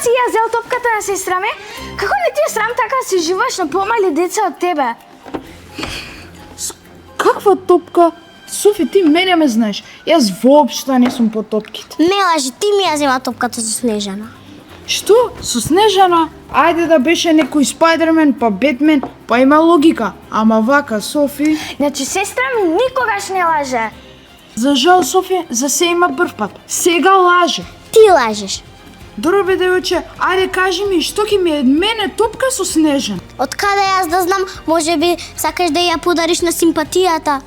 си ја зел топката на сестра ми? Како не ти е срам така да си живееш на помали деца од тебе? Каква топка? Софи, ти мене ме знаеш. Јас воопшто не сум по топките. Не лажи, ти ми ја зема топката со Снежана. Што? Со Снежана? Ајде да беше некој Спајдермен, па Бетмен, па има логика. Ама вака, Софи... Значи, сестра ми никогаш не лаже. За жал, Софи, за се има прв пат. Сега лаже. Ти лажеш. Добро бе, девојче, ајде кажи ми, што ќе ми е мене топка со Снежан? Од каде јас да знам, може би сакаш да ја подариш на симпатијата.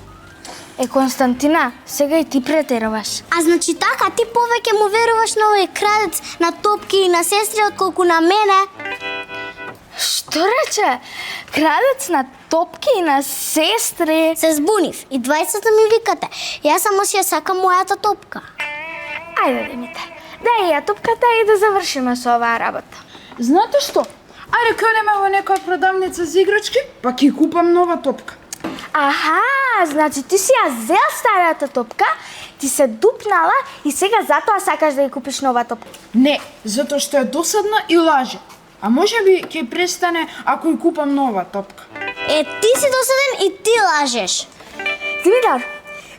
Константина, сега и ти претеруваш. А значи така, ти повеќе му веруваш на овој крадец на топки и на сестри отколку на мене? Што рече? Крадец на топки и на сестри? Се збунив и 20 ми викате. Јас само си ја сакам мојата топка. Ајде, Димитар, дај ја топката и да завршиме со оваа работа. Знаете што? Ајде кrenеме во некоја продавница за играчки, па ќе купам нова топка. Аха, значи ти си ја зел старата топка, ти се дупнала и сега затоа сакаш да ја купиш нова топка. Не, затоа што е досадна и лаже. А може би ќе престане ако ја купам нова топка. Ти си досаден и ти лажеш. Димитар,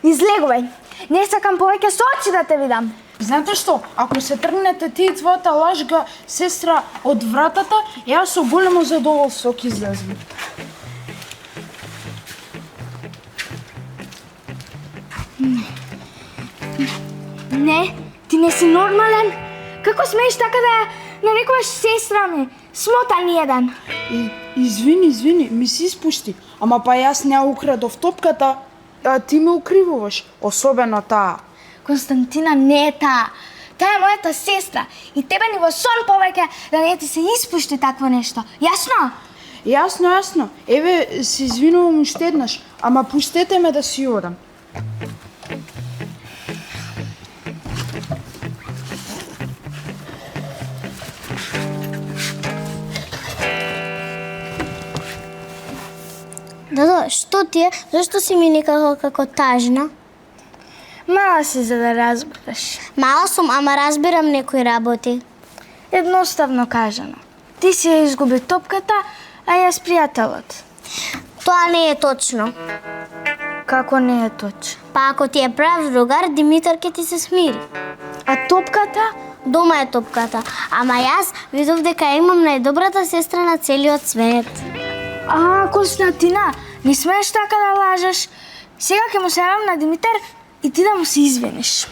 излегувај. Не сакам повеќе со очи да те видам. Знаете што? Ако се тргнете ти и твојата лажга сестра од вратата, јас со големо задоволство ќе излезам. Не, ти не си нормален. Како смееш така да ја нарекуваш сестра ми? Смотан еден. Извини, ми се испушти. Ама па јас не украдов топката, а ти ме укривуваш, особено таа. Константина не е таа. Таа е мојата сестра и тебе ни во сон повеќе да не ти се испушти такво нешто. Јасно? Јасно. Еве, се извинувам уште еднаш, ама пуштете ме да си одам. Дадо, што ти е? Зашто си ми некако како тажна? Мала си за да разбереш. Мала сум, ама разбирам некои работи. Едноставно кажано. Ти си ја изгуби топката, а јас пријателот. Тоа не е точно. Како не е точно? Па ако ти е прав другар, Димитар ќе ти се смири. А топката? Дома е топката, ама јас видов дека имам најдобрата сестра на целиот свет. Константина, не смееш така да лажеш. Сега ќе му се јавам на Димитар и ти да му се извиниш.